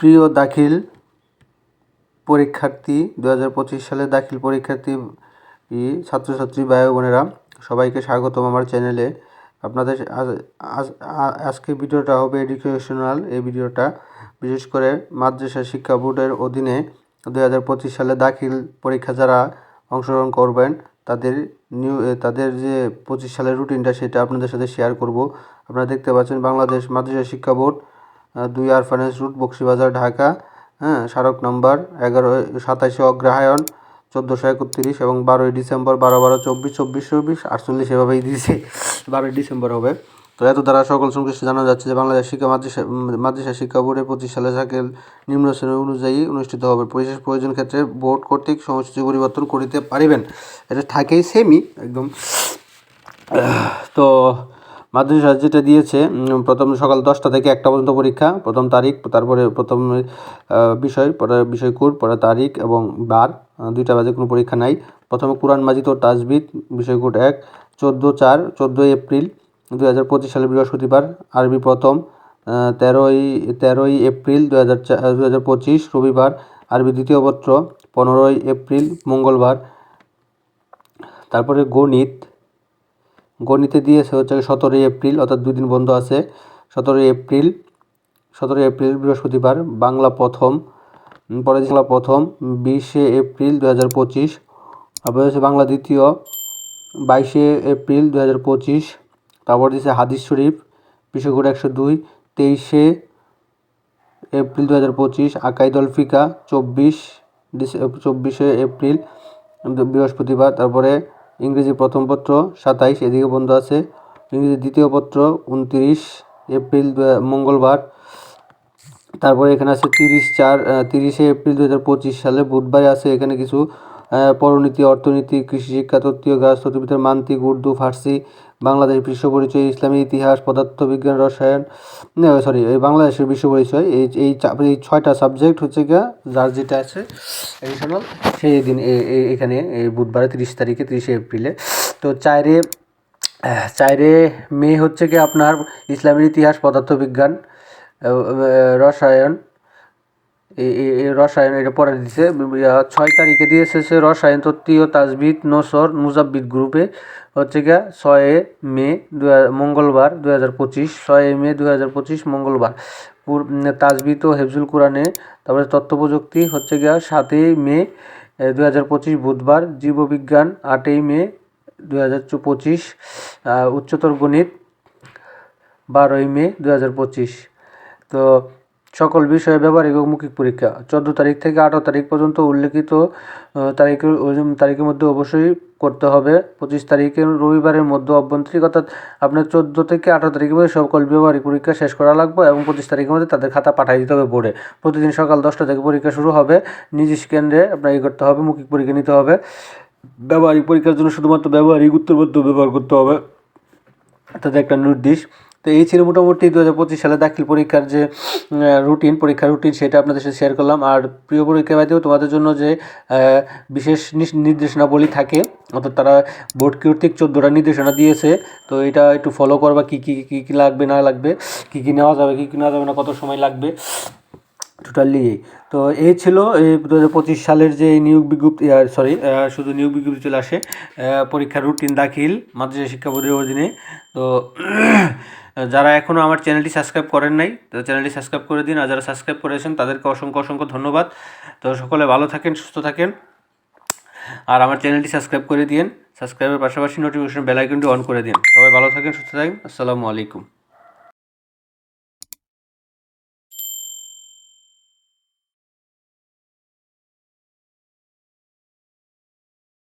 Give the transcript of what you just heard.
প্রিয় দাখিল পরীক্ষার্থী 2025 সালে দাখিল পরীক্ষার্থী ছাত্রছাত্রী ভাই বোনেরা, সবাইকে স্বাগতম আমার চ্যানেলে। আপনাদের আজকের ভিডিওটা হবে এডুকেশনাল। এই ভিডিওটা বিশেষ করে মাদ্রাসা শিক্ষা বোর্ডের অধীনে 2025 সালে দাখিল পরীক্ষা যারা অংশগ্রহণ করবেন তাদের যে 25 সালের রুটিনটা সেটা আপনাদের সাথে শেয়ার করব। আপনারা দেখতে পাচ্ছেন বাংলাদেশ মাদ্রাসা শিক্ষা বোর্ড 2 আরফানেজ রুট, বক্সিবাজার, ঢাকা। স্মারক নম্বর 27 অগ্রহায়ণ 1431 এবং 12 ডিসেম্বর 12-12, 24-24, 48 এভাবেই দিয়েছে। 12 ডিসেম্বর হবে। তো এত দ্বারা সকল সংশ্লিষ্ট জানা যাচ্ছে যে বাংলাদেশ মাদ্রাসা শিক্ষা বোর্ডের 25 সালে দাখিল নিম্ন শ্রেণী অনুযায়ী অনুষ্ঠিত হবে। বিশেষ প্রয়োজন ক্ষেত্রে বোর্ড কর্তৃক সময়সূচি পরিবর্তন করিতে পারিবেন। এটা থাকেই সেমই একদম। তো মাদ্রাসা যেটা দিয়েছে, প্রথম সকাল 10টা থেকে 1টা পর্যন্ত পরীক্ষা, প্রথম তারিখ, তারপরে প্রথম বিষয়, পরে বিষয় কোড, পরে তারিখ এবং বার, 2টা বাজে কোনো পরীক্ষা নাই। প্রথমে কোরআন মাজিদ ও তাজবিদ, বিষয় কোড 1, 14 এপ্রিল 2025 সালে বৃহস্পতিবার। আরবি প্রথম 13 এপ্রিল 2025 রবিবার। আরবি দ্বিতীয় পত্র 15 এপ্রিল মঙ্গলবার। তারপরে গণিতে দিয়েছে হচ্ছে 17 এপ্রিল, অর্থাৎ 2 দিন বন্ধ আছে। 17 এপ্রিল বৃহস্পতিবার। বাংলা প্রথম 20 এপ্রিল 2025। তারপরে হচ্ছে বাংলা দ্বিতীয় 22 এপ্রিল 2025। তারপর দিয়েছে হাদিস শরীফ, বিষয় কোড 102, 23 এপ্রিল 2025। আকাইদুল ফিকা 24 এপ্রিল বৃহস্পতিবার। তারপরে ইংরেজি প্রথম পত্র 27, এদিকে বন্ধ আছে। ইংরেজি দ্বিতীয় পত্র 29 এপ্রিল মঙ্গলবার। তারপরে এখানে আছে 30 এপ্রিল 2025 সালে বুধবারে আছে। এখানে কিছু পরনীতি, অর্থনীতি, কৃষি শিক্ষা, তত্ত্বীয় গাছতত্ত্ববিদ্যার মান্তিক, উর্দু, ফার্সি, বাংলাদেশ বিশ্ব পরিচয়, ইসলামী ইতিহাস, পদার্থবিজ্ঞান, রসায়ন, বাংলাদেশের বিশ্ব পরিচয়। এই 6টা সাবজেক্ট হচ্ছে গিয়া যার যেটা আছে এডিশনাল সেই দিন এখানে বুধবারে 30 এপ্রিলে। তো 4 মে হচ্ছে কি আপনার ইসলামের ইতিহাস, পদার্থবিজ্ঞান, রসায়ন, এটা পরে দিয়েছে। 6 তারিখে দিয়েছে রসায়ন, তত্ত্বীয়, তাজবিদ, নসর, মুজাব্বিদ গ্রুপে হচ্ছে গিয়া 6 মে মঙ্গলবার 2025, 6 মে 2025 মঙ্গলবার। তাজবিদ ও হেফজুল কোরআনে। তারপরে তথ্য প্রযুক্তি হচ্ছে গিয়া 7 মে 2025 বুধবার। জীববিজ্ঞান 8 মে 2025। উচ্চতর গণিত 12 মে 2025। তো সকল বিষয়ে ব্যবহারিক ও মৌখিক পরীক্ষা 14 তারিখ থেকে 18 তারিখ পর্যন্ত উল্লেখিত তারিখের মধ্যে অবশ্যই করতে হবে। 25 তারিখের রবিবারের মধ্যে অভ্যন্তরিক, অর্থাৎ আপনার 14 থেকে 18 তারিখের মধ্যে সকল ব্যবহারিক পরীক্ষা শেষ করা লাগবে এবং 25 তারিখের মধ্যে তাদের খাতা পাঠিয়ে দিতে হবে বোর্ডে। প্রতিদিন সকাল 10টা থেকে পরীক্ষা শুরু হবে। নিজ কেন্দ্রে আপনার করতে হবে, মৌখিক পরীক্ষা নিতে হবে। ব্যবহারিক পরীক্ষার জন্য শুধুমাত্র ব্যবহারিক উত্তরপত্র ব্যবহার করতে হবে, তাদের একটা নির্দেশ। তো এই ছিল মোটামুটি 2025 সালে দাখিল পরীক্ষার যে পরীক্ষার রুটিন, সেটা আপনাদের সাথে শেয়ার করলাম। আর প্রিয় পরীক্ষার্থীও তোমাদের জন্য যে বিশেষ নির্দেশনাবলী থাকে, অর্থাৎ তারা বোর্ড কর্তৃক 14টা নির্দেশনা দিয়েছে। তো এটা একটু ফলো করবা, কী কী লাগবে না লাগবে, কী নেওয়া যাবে, কী নেওয়া যাবে না, কত সময় লাগবে টোটালি। তো এই ছিল এই 2025 সালের যে নিয়োগ বিজ্ঞপ্তি, শুধু নিয়োগ বিজ্ঞপ্তি চলে আসে পরীক্ষার রুটিন দাখিল মাদ্রাসা শিক্ষা বোর্ডের অধীনে। তো যারা এখনও আমার চ্যানেলটি সাবস্ক্রাইব করেন নাই, তো চ্যানেলটি সাবস্ক্রাইব করে দিন। আর যারা সাবস্ক্রাইব করেছেন তাদেরকে অসংখ্য ধন্যবাদ। তো সকলে ভালো থাকেন, সুস্থ থাকেন। আর আমার চ্যানেলটি সাবস্ক্রাইব করে দিন। সাবস্ক্রাইবের পাশাপাশি নোটিফিকেশন বেল আইকনটি অন করে দিন। সবাই ভালো থাকেন, সুস্থ থাকেন। আসসালামু আলাইকুম।